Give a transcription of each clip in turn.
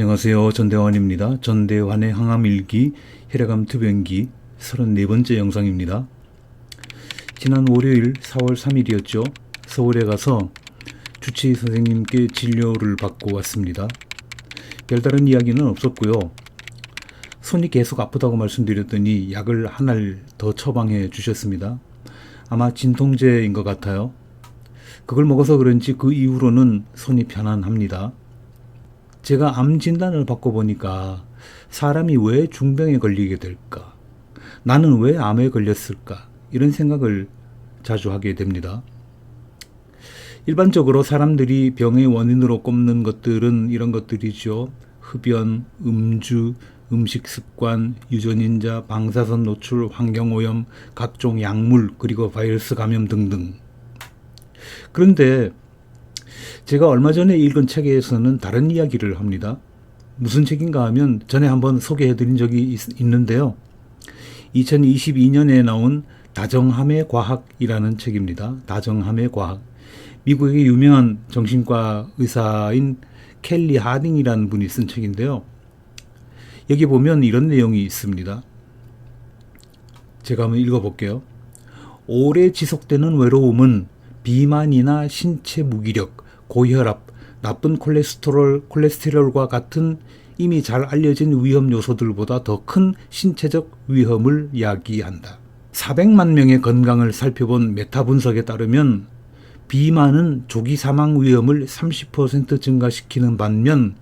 안녕하세요. 전대환입니다. 전대환의 항암일기 혈액암 투병기 34번째 영상입니다. 지난 월요일 4월 3일이었죠. 서울에 가서 주치의 선생님께 진료를 받고 왔습니다. 별다른 이야기는 없었고요. 손이 계속 아프다고 말씀드렸더니 약을 한 알 더 처방해 주셨습니다. 아마 진통제인 것 같아요. 그걸 먹어서 그런지 그 이후로는 손이 편안합니다. 제가 암 진단을 받고 보니까 사람이 왜 중병에 걸리게 될까? 나는 왜 암에 걸렸을까? 이런 생각을 자주 하게 됩니다. 일반적으로 사람들이 병의 원인으로 꼽는 것들은 이런 것들이죠. 흡연, 음주, 음식 습관, 유전인자, 방사선 노출, 환경오염, 각종 약물, 그리고 바이러스 감염 등등. 그런데 제가 얼마 전에 읽은 책에서는 다른 이야기를 합니다. 무슨 책인가 하면 전에 한번 소개해드린 적이 있는데요. 2022년에 나온 다정함의 과학이라는 책입니다. 다정함의 과학. 미국의 유명한 정신과 의사인 켈리 하딩이라는 분이 쓴 책인데요. 여기 보면 이런 내용이 있습니다. 제가 한번 읽어볼게요. 오래 지속되는 외로움은 비만이나 신체 무기력, 고혈압, 나쁜 콜레스테롤과 같은 이미 잘 알려진 위험 요소들보다 더 큰 신체적 위험을 야기한다. 400만 명의 건강을 살펴본 메타 분석에 따르면 비만은 조기 사망 위험을 30% 증가시키는 반면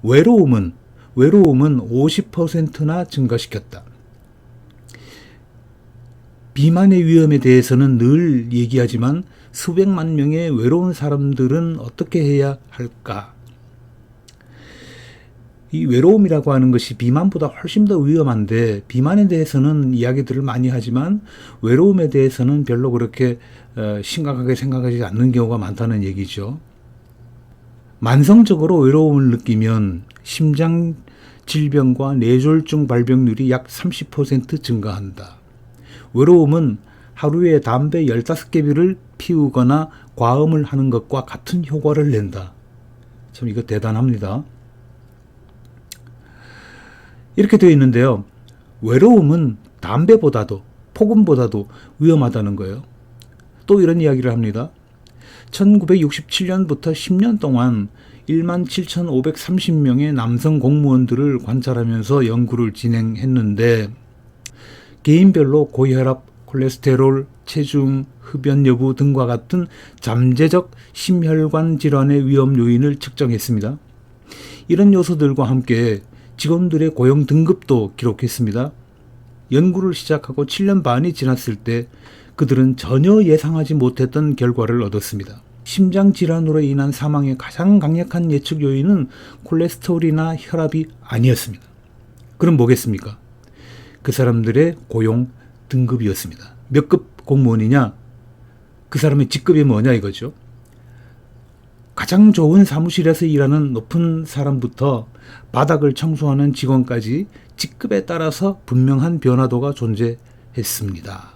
외로움은 50%나 증가시켰다. 비만의 위험에 대해서는 늘 얘기하지만 수백만 명의 외로운 사람들은 어떻게 해야 할까? 이 외로움이라고 하는 것이 비만보다 훨씬 더 위험한데 비만에 대해서는 이야기들을 많이 하지만 외로움에 대해서는 별로 그렇게 심각하게 생각하지 않는 경우가 많다는 얘기죠. 만성적으로 외로움을 느끼면 심장 질병과 뇌졸중 발병률이 약 30% 증가한다. 외로움은 하루에 담배 15개비를 피우거나 과음을 하는 것과 같은 효과를 낸다. 참 이거 대단합니다. 이렇게 되어 있는데요. 외로움은 담배보다도 폭음보다도 위험하다는 거예요. 또 이런 이야기를 합니다. 1967년부터 10년 동안 17,530명의 남성 공무원들을 관찰하면서 연구를 진행했는데 개인별로 고혈압, 콜레스테롤, 체중, 흡연 여부 등과 같은 잠재적 심혈관 질환의 위험 요인을 측정했습니다. 이런 요소들과 함께 직원들의 고용 등급도 기록했습니다. 연구를 시작하고 7년 반이 지났을 때 그들은 전혀 예상하지 못했던 결과를 얻었습니다. 심장 질환으로 인한 사망의 가장 강력한 예측 요인은 콜레스테롤이나 혈압이 아니었습니다. 그럼 뭐겠습니까? 그 사람들의 고용 등급이었습니다. 몇 급 공무원이냐? 그 사람의 직급이 뭐냐 이거죠. 가장 좋은 사무실에서 일하는 높은 사람부터 바닥을 청소하는 직원까지 직급에 따라서 분명한 변화도가 존재했습니다.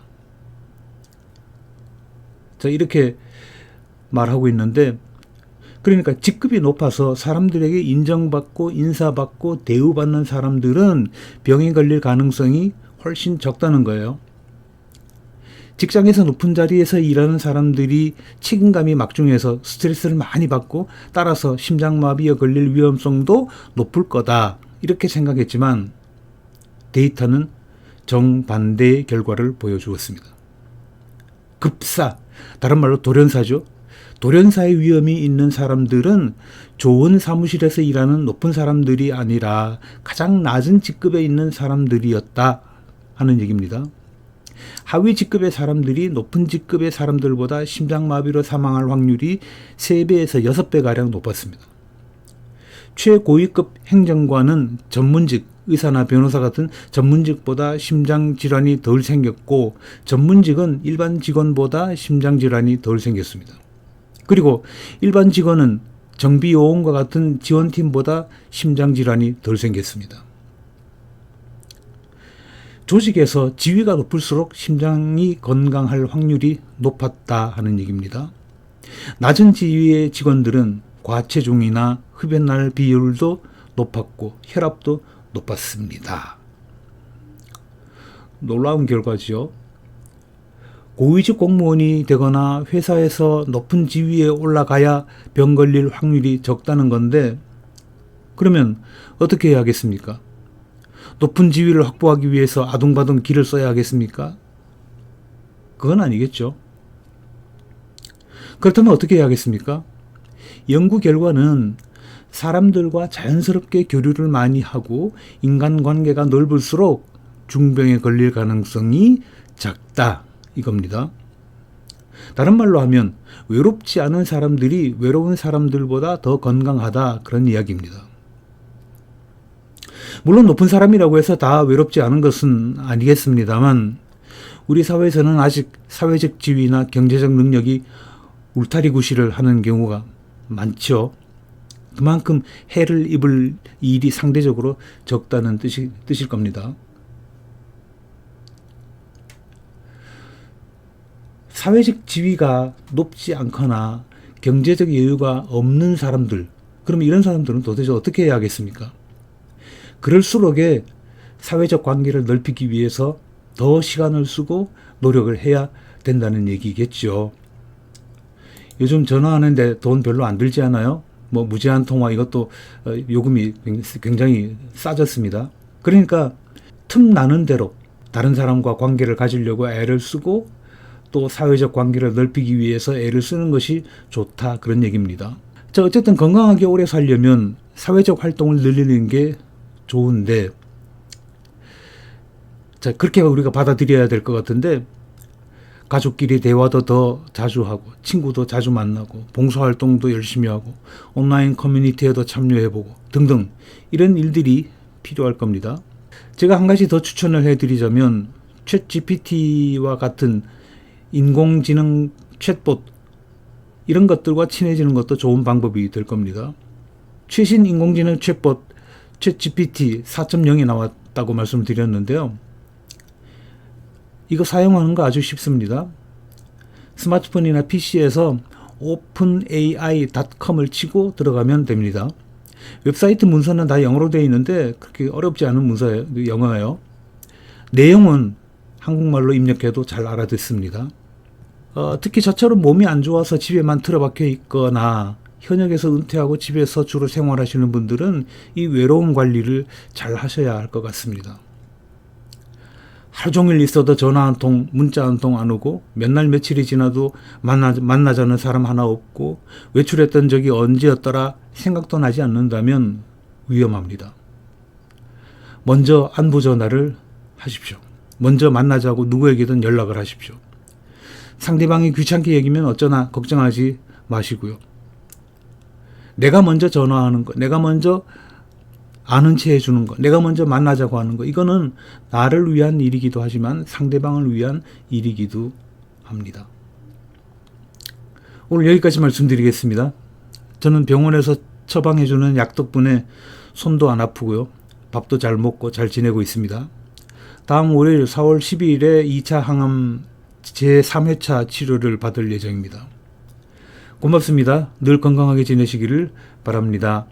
자, 이렇게 말하고 있는데 그러니까 직급이 높아서 사람들에게 인정받고 인사받고 대우받는 사람들은 병에 걸릴 가능성이 훨씬 적다는 거예요. 직장에서 높은 자리에서 일하는 사람들이 책임감이 막중해서 스트레스를 많이 받고 따라서 심장마비에 걸릴 위험성도 높을 거다. 이렇게 생각했지만 데이터는 정반대의 결과를 보여주었습니다. 급사, 다른 말로 돌연사죠. 돌연사의 위험이 있는 사람들은 좋은 사무실에서 일하는 높은 사람들이 아니라 가장 낮은 직급에 있는 사람들이었다 하는 얘기입니다. 하위 직급의 사람들이 높은 직급의 사람들보다 심장마비로 사망할 확률이 3배에서 6배가량 높았습니다. 최고위급 행정관은 전문직, 의사나 변호사 같은 전문직보다 심장질환이 덜 생겼고 전문직은 일반 직원보다 심장질환이 덜 생겼습니다. 그리고 일반 직원은 정비요원과 같은 지원팀보다 심장질환이 덜 생겼습니다. 조직에서 지위가 높을수록 심장이 건강할 확률이 높았다 하는 얘기입니다. 낮은 지위의 직원들은 과체중이나 흡연할 비율도 높았고 혈압도 높았습니다. 놀라운 결과죠. 고위직 공무원이 되거나 회사에서 높은 지위에 올라가야 병 걸릴 확률이 적다는 건데, 그러면 어떻게 해야 하겠습니까? 높은 지위를 확보하기 위해서 아둥바둥 길을 써야 하겠습니까? 그건 아니겠죠. 그렇다면 어떻게 해야 하겠습니까? 연구 결과는 사람들과 자연스럽게 교류를 많이 하고 인간관계가 넓을수록 중병에 걸릴 가능성이 작다, 이겁니다. 다른 말로 하면 외롭지 않은 사람들이 외로운 사람들보다 더 건강하다, 그런 이야기입니다. 물론 높은 사람이라고 해서 다 외롭지 않은 것은 아니겠습니다만, 우리 사회에서는 아직 사회적 지위나 경제적 능력이 울타리구시를 하는 경우가 많죠. 그만큼 해를 입을 일이 상대적으로 적다는 뜻일 겁니다. 사회적 지위가 높지 않거나 경제적 여유가 없는 사람들, 그럼 이런 사람들은 도대체 어떻게 해야 하겠습니까? 그럴수록에 사회적 관계를 넓히기 위해서 더 시간을 쓰고 노력을 해야 된다는 얘기겠죠. 요즘 전화하는데 돈 별로 안 들지 않아요? 뭐 무제한 통화 이것도 요금이 굉장히 싸졌습니다. 그러니까 틈 나는 대로 다른 사람과 관계를 가지려고 애를 쓰고 또 사회적 관계를 넓히기 위해서 애를 쓰는 것이 좋다, 그런 얘기입니다. 자, 어쨌든 건강하게 오래 살려면 사회적 활동을 늘리는 게 좋은데, 자, 그렇게 우리가 받아들여야 될 것 같은데, 가족끼리 대화도 더 자주 하고 친구도 자주 만나고 봉사활동도 열심히 하고 온라인 커뮤니티에도 참여해보고 등등 이런 일들이 필요할 겁니다. 제가 한 가지 더 추천을 해드리자면 챗GPT와 같은 인공지능 챗봇 이런 것들과 친해지는 것도 좋은 방법이 될 겁니다. 최신 인공지능 챗봇 챗GPT 4.0이 나왔다고 말씀드렸는데요. 이거 사용하는 거 아주 쉽습니다. 스마트폰이나 PC에서 openai.com을 치고 들어가면 됩니다. 웹사이트 문서는 다 영어로 되어 있는데 그렇게 어렵지 않은 문서예요. 영어예요. 내용은 한국말로 입력해도 잘 알아듣습니다. 특히 저처럼 몸이 안 좋아서 집에만 틀어박혀 있거나 현역에서 은퇴하고 집에서 주로 생활하시는 분들은 이 외로움 관리를 잘 하셔야 할 것 같습니다. 하루 종일 있어도 전화 한 통, 문자 한 통 안 오고 몇 날 며칠이 지나도 만나자는 사람 하나 없고 외출했던 적이 언제였더라 생각도 나지 않는다면 위험합니다. 먼저 안부 전화를 하십시오. 먼저 만나자고 누구에게든 연락을 하십시오. 상대방이 귀찮게 얘기면 어쩌나 걱정하지 마시고요. 내가 먼저 전화하는 거, 내가 먼저 아는 체 해주는 거, 내가 먼저 만나자고 하는 거, 이거는 나를 위한 일이기도 하지만 상대방을 위한 일이기도 합니다. 오늘 여기까지 말씀드리겠습니다. 저는 병원에서 처방해주는 약 덕분에 손도 안 아프고요. 밥도 잘 먹고 잘 지내고 있습니다. 다음 월요일 4월 12일에 2차 항암 제3회차 치료를 받을 예정입니다. 고맙습니다. 늘 건강하게 지내시기를 바랍니다.